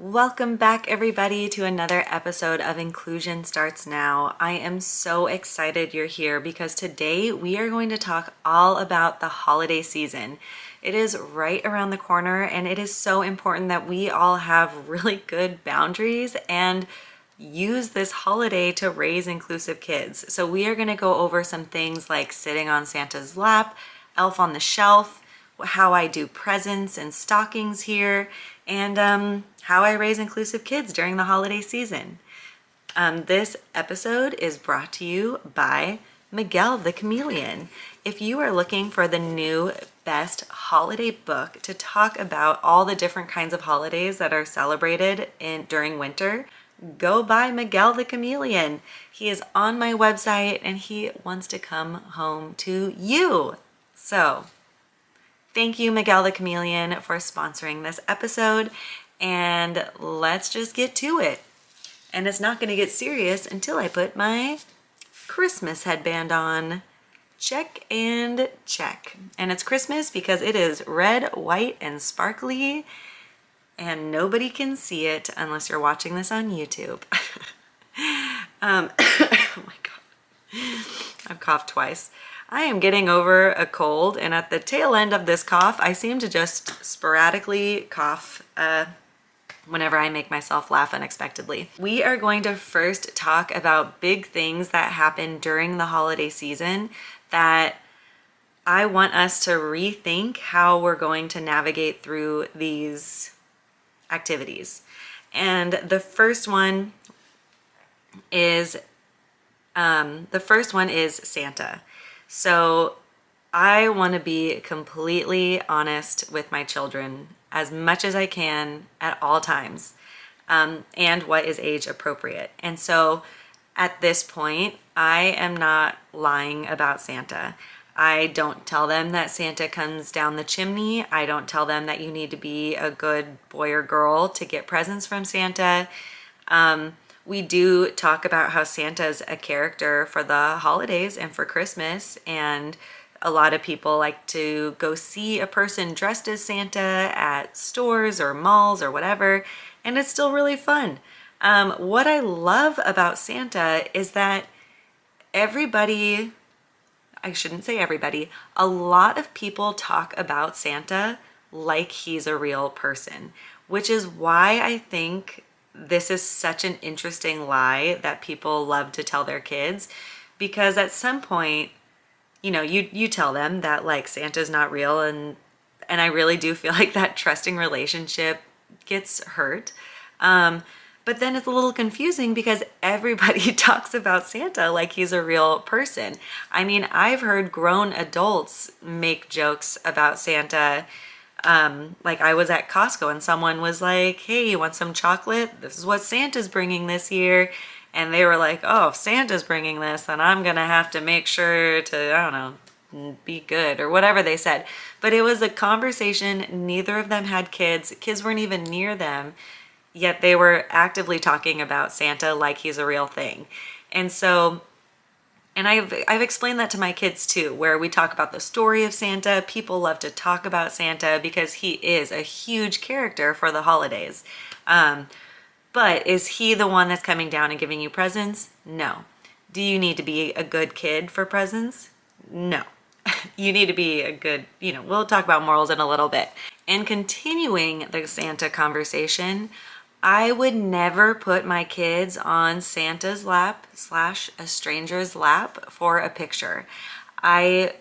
Welcome back, everybody, to another episode of Inclusion Starts Now. I am so excited you're here because today we are going to talk all about the holiday season. It is right around the corner, and it is so important that we all have really good boundaries and use this holiday to raise inclusive kids. So we are going to go over some things like sitting on Santa's lap, elf on the shelf, how I do presents and stockings here, and how I raise inclusive kids during the holiday season. This episode is brought to you by Miguel the Chameleon. If you are looking for the new best holiday book to talk about all the different kinds of holidays that are celebrated during winter, go buy Miguel the Chameleon. He is on my website and he wants to come home to you. So thank you, Miguel the Chameleon, for sponsoring this episode, and let's just get to it. And it's not going to get serious until I put my Christmas headband on. Check and check. And it's Christmas because it is red, white, and sparkly, and nobody can see it unless you're watching this on YouTube. Oh my God. I've coughed twice. I am getting over a cold, and at the tail end of this cough, I seem to just sporadically cough whenever I make myself laugh unexpectedly. We are going to first talk about big things that happen during the holiday season that I want us to rethink how we're going to navigate through these activities. And the first one is Santa. So I want to be completely honest with my children as much as I can at all times, and what is age appropriate. And so at this point, I am not lying about Santa. I don't tell them that Santa comes down the chimney. I don't tell them that you need to be a good boy or girl to get presents from Santa. We do talk about how Santa's a character for the holidays and for Christmas, and a lot of people like to go see a person dressed as Santa at stores or malls or whatever, and it's still really fun. What I love about Santa is that everybody, I shouldn't say everybody, a lot of people talk about Santa like he's a real person, which is why I think this is such an interesting lie that people love to tell their kids, because at some point, you tell them that like Santa's not real, and I really do feel like that trusting relationship gets hurt. But then it's a little confusing because everybody talks about Santa like he's a real person. I mean, I've heard grown adults make jokes about Santa. Like I was at Costco and someone was like, hey, you want some chocolate? This is what Santa's bringing this year. And they were like, oh, if Santa's bringing this, then I'm going to have to make sure to, I don't know, be good or whatever they said. But it was a conversation. Neither of them had kids. Kids weren't even near them, yet they were actively talking about Santa like he's a real thing. And so, and I've explained that to my kids too, where we talk about the story of Santa. People love to talk about Santa because he is a huge character for the holidays. But is he the one that's coming down and giving you presents? No. Do you need to be a good kid for presents? No. You need to be a good, we'll talk about morals in a little bit. And continuing the Santa conversation, I would never put my kids on Santa's lap / a stranger's lap for a picture.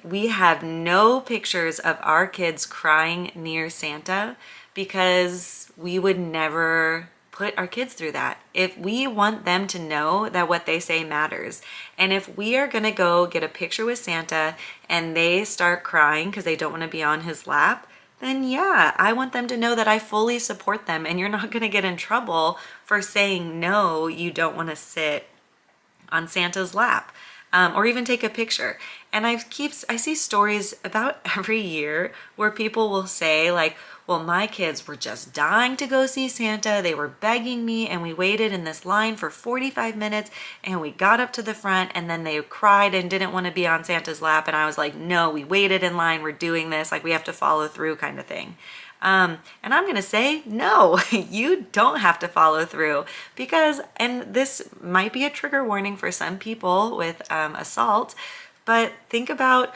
We have no pictures of our kids crying near Santa because we would never put our kids through that. If we want them to know that what they say matters, and if we are gonna go get a picture with Santa and they start crying because they don't want to be on his lap, then yeah, I want them to know that I fully support them, and you're not gonna get in trouble for saying no, you don't want to sit on Santa's lap. Or even take a picture. And I see stories about every year where people will say like, well, my kids were just dying to go see Santa. They were begging me, and we waited in this line for 45 minutes, and we got up to the front, and then they cried and didn't want to be on Santa's lap. And I was like, no, we waited in line. We're doing this. Like, we have to follow through kind of thing. And I'm going to say, no, you don't have to follow through because, and this might be a trigger warning for some people with assault, but think about,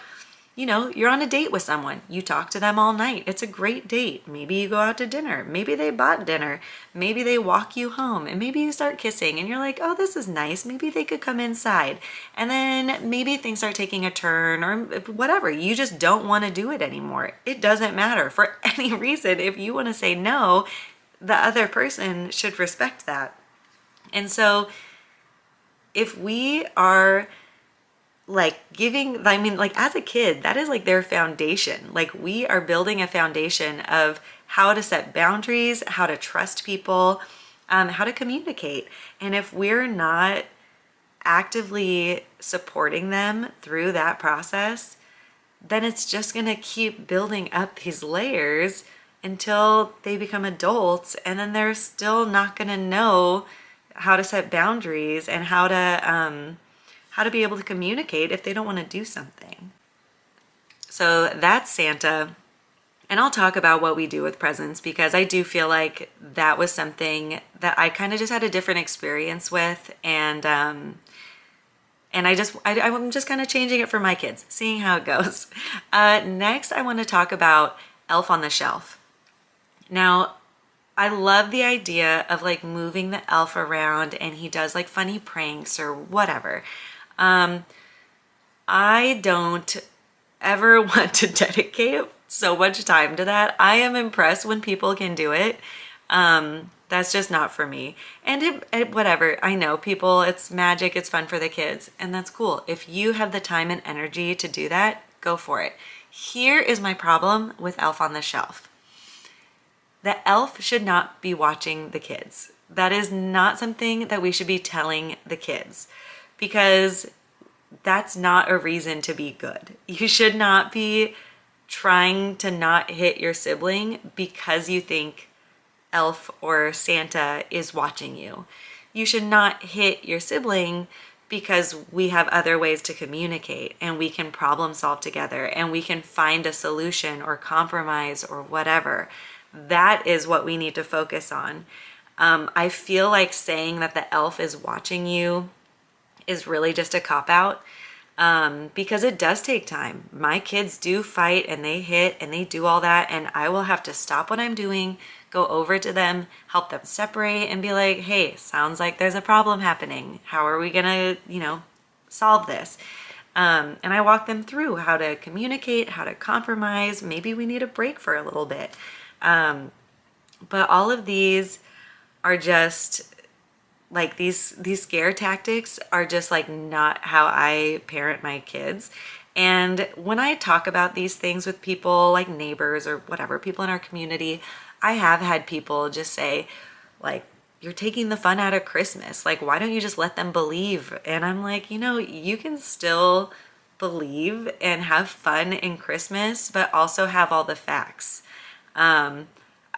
you're on a date with someone. You talk to them all night. It's a great date. Maybe you go out to dinner. Maybe they bought dinner. Maybe they walk you home and maybe you start kissing and you're like, oh, this is nice. Maybe they could come inside. And then maybe things start taking a turn or whatever. You just don't want to do it anymore. It doesn't matter for any reason. If you want to say no, the other person should respect that. And so if we are like as a kid, that is like their foundation. Like we are building a foundation of how to set boundaries, how to trust people, how to communicate. And if we're not actively supporting them through that process, then it's just going to keep building up these layers until they become adults, and then they're still not going to know how to set boundaries and how to be able to communicate if they don't want to do something. So that's Santa. And I'll talk about what we do with presents because I do feel like that was something that I kind of just had a different experience with. And I'm just kind of changing it for my kids, seeing how it goes. Next, I want to talk about Elf on the Shelf. Now, I love the idea of like moving the elf around and he does like funny pranks or whatever. I don't ever want to dedicate so much time to that. I am impressed when people can do it. That's just not for me. And whatever, I know people, it's magic, it's fun for the kids, and that's cool. If you have the time and energy to do that, go for it. Here is my problem with Elf on the Shelf. The elf should not be watching the kids. That is not something that we should be telling the kids because that's not a reason to be good. You should not be trying to not hit your sibling because you think Elf or Santa is watching you. You should not hit your sibling because we have other ways to communicate and we can problem solve together and we can find a solution or compromise or whatever. That is what we need to focus on. I feel like saying that the elf is watching you is really just a cop-out because it does take time. My kids do fight and they hit and they do all that, and I will have to stop what I'm doing, go over to them, help them separate and be like, hey, sounds like there's a problem happening. How are we gonna, solve this? And I walk them through how to communicate, how to compromise. Maybe we need a break for a little bit. But all of these are just like these scare tactics are just like not how I parent my kids. And when I talk about these things with people like neighbors or whatever, people in our community, I have had people just say like, you're taking the fun out of Christmas. Like, why don't you just let them believe? And I'm like, you can still believe and have fun in Christmas, but also have all the facts.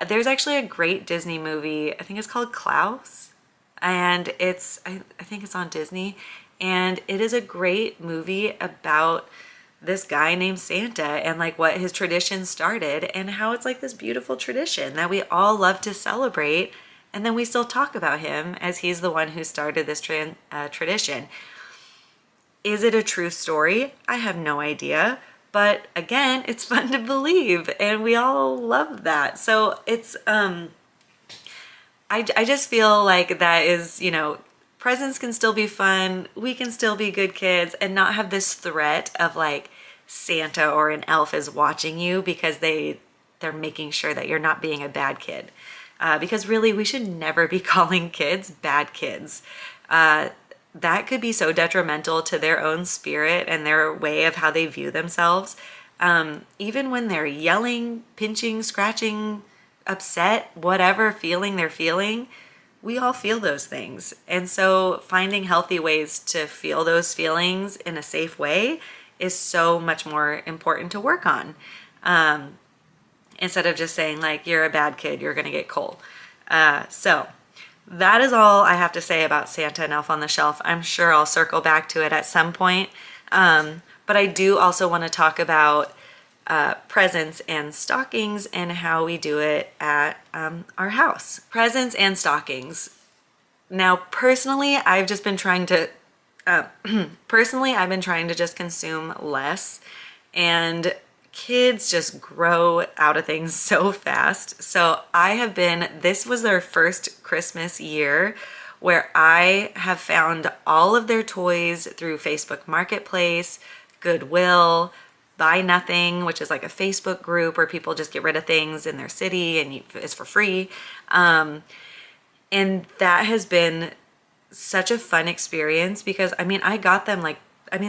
There's actually a great Disney movie, I think it's called Klaus, and I think it's on Disney, and it is a great movie about this guy named Santa and like what his tradition started and how it's like this beautiful tradition that we all love to celebrate, and then we still talk about him as he's the one who started this tradition. Is it a true story? I have no idea. But again, it's fun to believe and we all love that. So it's, I just feel like that is, presents can still be fun. We can still be good kids and not have this threat of like Santa or an elf is watching you because they're making sure that you're not being a bad kid. Because really we should never be calling kids bad kids. That could be so detrimental to their own spirit and their way of how they view themselves. Even when they're yelling, pinching, scratching, upset, whatever feeling they're feeling, we all feel those things. And so finding healthy ways to feel those feelings in a safe way is so much more important to work on. Instead of just saying like, you're a bad kid, you're gonna get coal. So that is all I have to say about Santa and Elf on the Shelf. I'm sure I'll circle back to it at some point. But I do also want to talk about presents and stockings and how we do it at our house. Presents and stockings. Now, personally, I've been trying to just consume less, and kids just grow out of things so fast. So this was their first Christmas year where I have found all of their toys through Facebook Marketplace, Goodwill, Buy Nothing, which is like a Facebook group where people just get rid of things in their city and it's for free. And that has been such a fun experience because I got them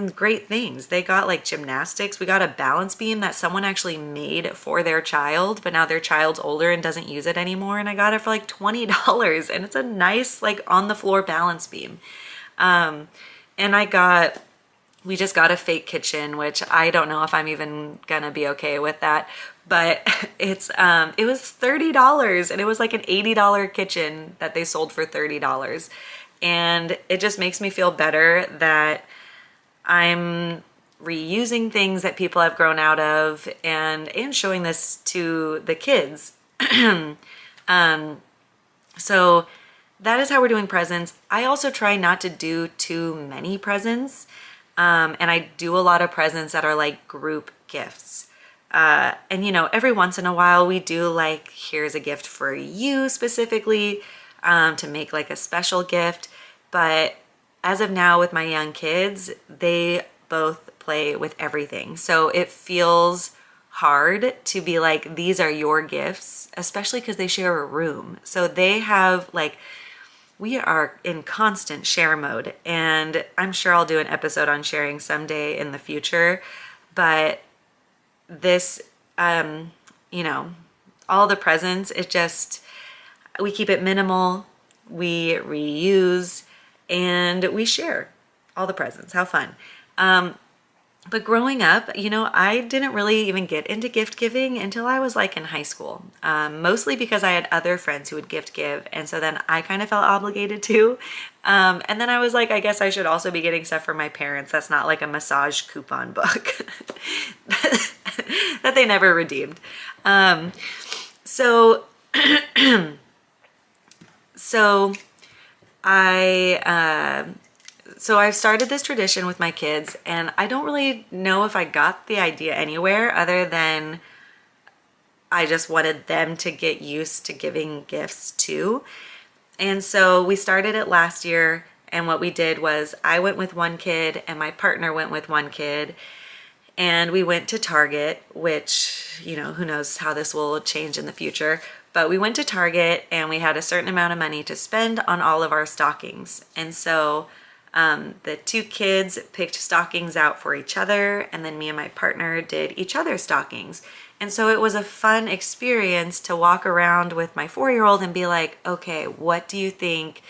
great things. They got like gymnastics. We got a balance beam that someone actually made for their child, but now their child's older and doesn't use it anymore. And I got it for like $20 and it's a nice like on the floor balance beam. And we just got a fake kitchen, which I don't know if I'm even gonna be okay with that. But it was $30 and it was like an $80 kitchen that they sold for $30. And it just makes me feel better that I'm reusing things that people have grown out of and showing this to the kids. So that is how we're doing presents. I also try not to do too many presents. And I do a lot of presents that are like group gifts. And every once in a while we do like, here's a gift for you specifically, to make like a special gift. But as of now with my young kids, they both play with everything. So it feels hard to be like, these are your gifts, especially because they share a room. So they have we are in constant share mode, and I'm sure I'll do an episode on sharing someday in the future. But this, all the presents, we keep it minimal, we reuse, and we share all the presents. How fun. But growing up, I didn't really even get into gift giving until I was like in high school, mostly because I had other friends who would gift give. And so then I kind of felt obligated to. And then I was like, I guess I should also be getting stuff for my parents. That's not like a massage coupon book that they never redeemed. So I've started this tradition with my kids, and I don't really know if I got the idea anywhere other than I just wanted them to get used to giving gifts too. And so we started it last year, and what we did was I went with one kid and my partner went with one kid, and we went to Target, which, who knows how this will change in the future. But we went to Target and we had a certain amount of money to spend on all of our stockings. And so the two kids picked stockings out for each other, and then me and my partner did each other's stockings. And so it was a fun experience to walk around with my 4-year-old and be like, okay, what do you think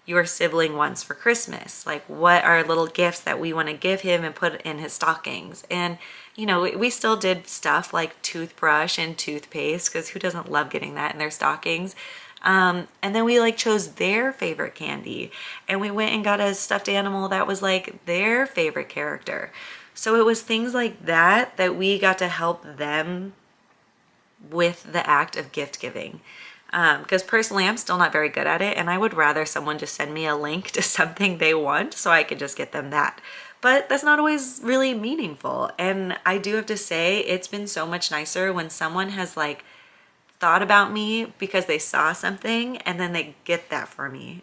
your sibling wants for Christmas? Like, what are little gifts that we want to give him and put in his stockings? And, we still did stuff like toothbrush and toothpaste, because who doesn't love getting that in their stockings? And then we chose their favorite candy, and we went and got a stuffed animal that was like their favorite character. So it was things like that we got to help them with the act of gift giving. Because personally, I'm still not very good at it, and I would rather someone just send me a link to something they want so I could just get them that. But that's not always really meaningful. And I do have to say, it's been so much nicer when someone has thought about me because they saw something and then they get that for me,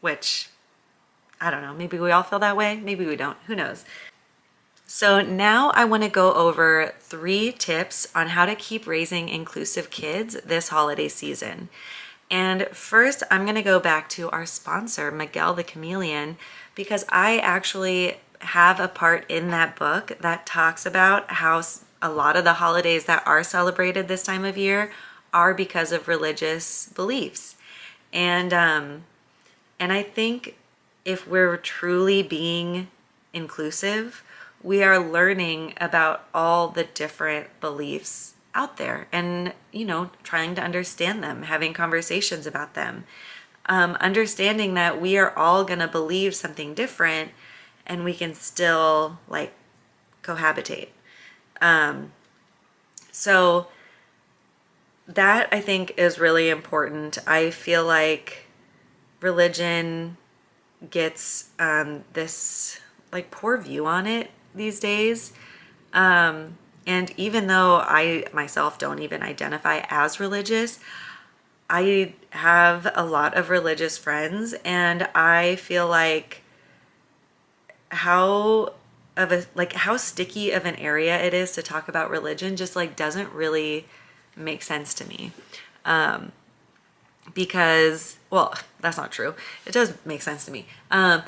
which I don't know, maybe we all feel that way, maybe we don't, who knows. So now I want to go over 3 tips on how to keep raising inclusive kids this holiday season. And first, I'm going to go back to our sponsor, Miguel the Chameleon, because I actually have a part in that book that talks about how a lot of the holidays that are celebrated this time of year are because of religious beliefs. And I think if we're truly being inclusive, we are learning about all the different beliefs out there and, trying to understand them, having conversations about them, understanding that we are all going to believe something different and we can still cohabitate. So that I think is really important. I feel like religion gets this like poor view on it these days. And even though I myself don't even identify as religious, I have a lot of religious friends, and I feel like how how sticky of an area it is to talk about religion just like doesn't really make sense to me. Because, well, that's not true. It does make sense to me. I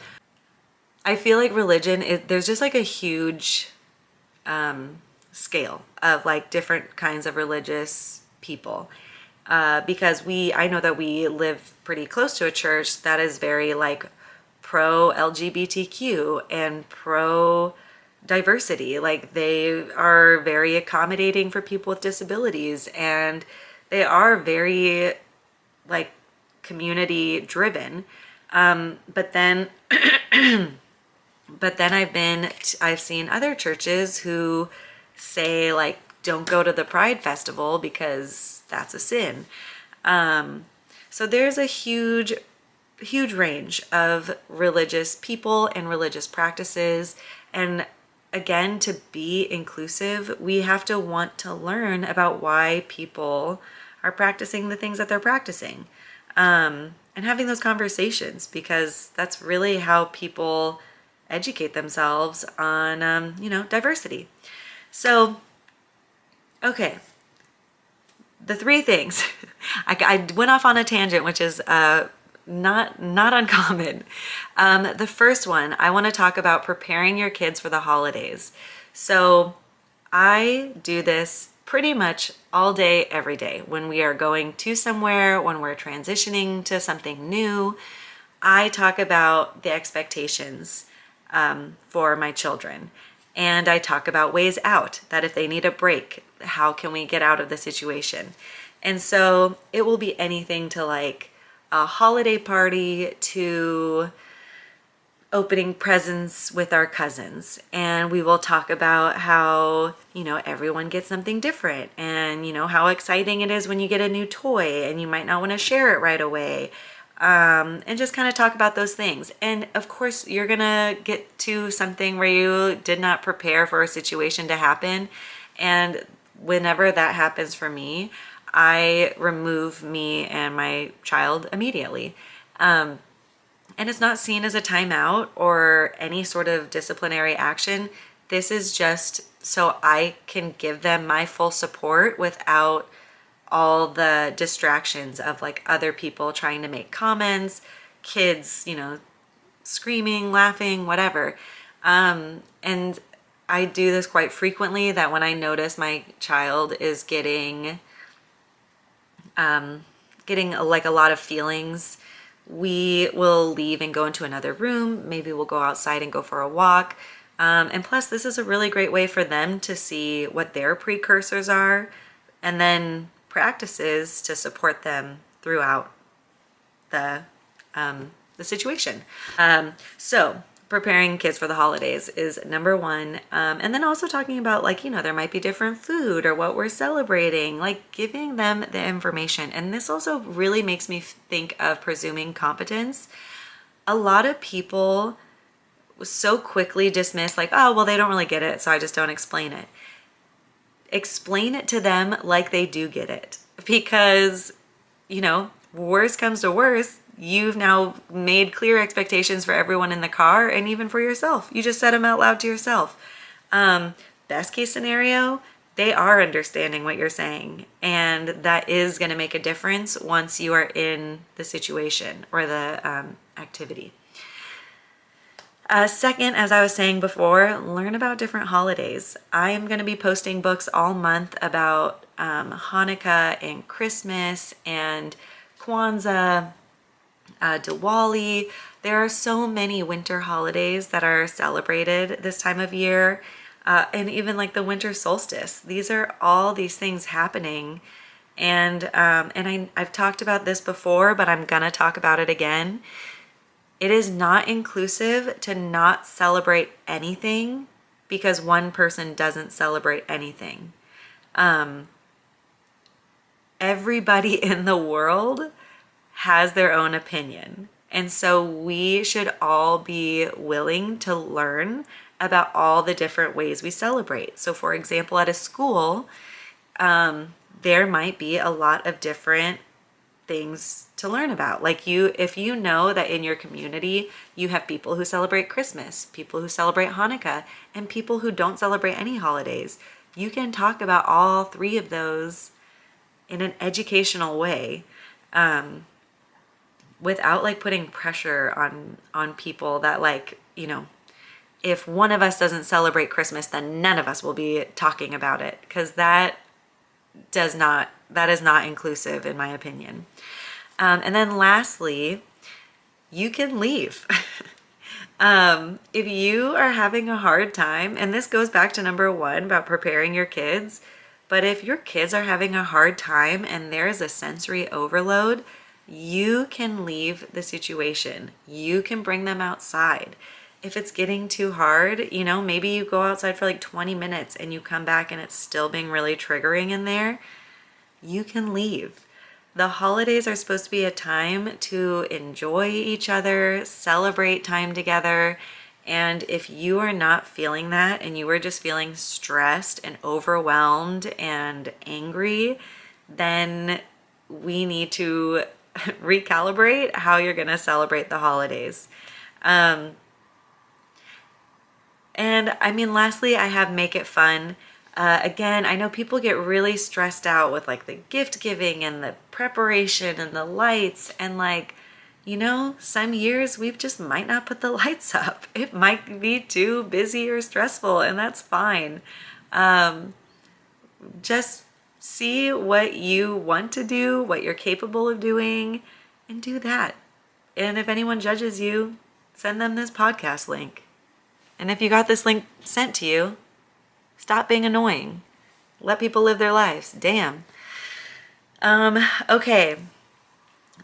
feel like religion is, there's just like a huge scale of like different kinds of religious people. Because I know that we live pretty close to a church that is very like pro LGBTQ and pro diversity. Like they are very accommodating for people with disabilities, and they are very like community driven. But then I've seen other churches who say like don't go to the Pride Festival because that's a sin. So there's a huge range of religious people and religious practices. And again, to be inclusive, we have to want to learn about why people are practicing the things that they're practicing. And having those conversations, because that's really how people educate themselves on, diversity. So, okay, the three things. I went off on a tangent, which is not uncommon. The first one, I want to talk about preparing your kids for the holidays. So I do this pretty much all day, every day. When we are going to somewhere, when we're transitioning to something new, I talk about the expectations for my children. And I talk about ways out, that if they need a break, how can we get out of the situation? And so it will be anything to like a holiday party to opening presents with our cousins. And we will talk about how, everyone gets something different, and, how exciting it is when you get a new toy and you might not want to share it right away. And just kind of talk about those things. And of course, you're gonna get to something where you did not prepare for a situation to happen. And whenever that happens for me, I remove me and my child immediately. And it's not seen as a timeout or any sort of disciplinary action. This is just so I can give them my full support without all the distractions of like other people trying to make comments, kids, screaming, laughing, whatever. And I do this quite frequently, that when I notice my child is getting like a lot of feelings, we will leave and go into another room. Maybe we'll go outside and go for a walk. And plus, this is a really great way for them to see what their precursors are, and then practices to support them throughout the situation. So preparing kids for the holidays is number one. And then also talking about like, there might be different food or what we're celebrating, like giving them the information. And this also really makes me think of presuming competence. A lot of people so quickly dismiss like, oh, well, they don't really get it, so I just don't explain it. Explain it to them like they do get it, because, worst comes to worst, you've now made clear expectations for everyone in the car and even for yourself. You just said them out loud to yourself. Best case scenario, they are understanding what you're saying, and that is going to make a difference once you are in the situation or the activity. Second, as I was saying before, learn about different holidays. I am going to be posting books all month about Hanukkah and Christmas and Kwanzaa, Diwali. There are so many winter holidays that are celebrated this time of year, and even like the winter solstice. These are all these things happening, and I've talked about this before, but I'm gonna talk about it again. It is not inclusive to not celebrate anything because one person doesn't celebrate anything. Everybody in the world has their own opinion. And so we should all be willing to learn about all the different ways we celebrate. So, for example, at a school, there might be a lot of different things to learn about. Like if you know that in your community you have people who celebrate Christmas, people who celebrate Hanukkah, and people who don't celebrate any holidays, you can talk about all three of those in an educational way, without like putting pressure on people that, like, you know, if one of us doesn't celebrate Christmas, then none of us will be talking about it, because that is not inclusive in my opinion. And then lastly, you can leave. If you are having a hard time, and this goes back to number one about preparing your kids, but if your kids are having a hard time and there's a sensory overload, you can leave the situation. You can bring them outside. If it's getting too hard, you know, maybe you go outside for like 20 minutes and you come back and it's still being really triggering in there, you can leave. The holidays are supposed to be a time to enjoy each other, celebrate time together. And if you are not feeling that and you are just feeling stressed and overwhelmed and angry, then we need to recalibrate how you're going to celebrate the holidays. And I mean, lastly, I have Make It Fun. Again, I know people get really stressed out with like the gift giving and the preparation and the lights, and like, you know, some years we just might not put the lights up. It might be too busy or stressful, and that's fine. Just see what you want to do, what you're capable of doing, and do that. And if anyone judges you, send them this podcast link. And if you got this link sent to you, stop being annoying. Let people live their lives. Damn. Okay.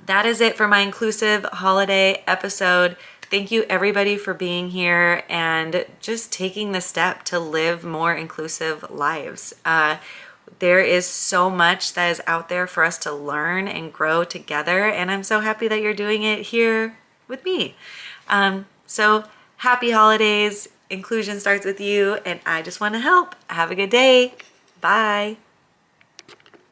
That is it for my inclusive holiday episode. Thank you everybody for being here and just taking the step to live more inclusive lives. There is so much that is out there for us to learn and grow together, and I'm so happy that you're doing it here with me. So happy holidays. Inclusion starts with you, and I just want to help. Have a good day. Bye.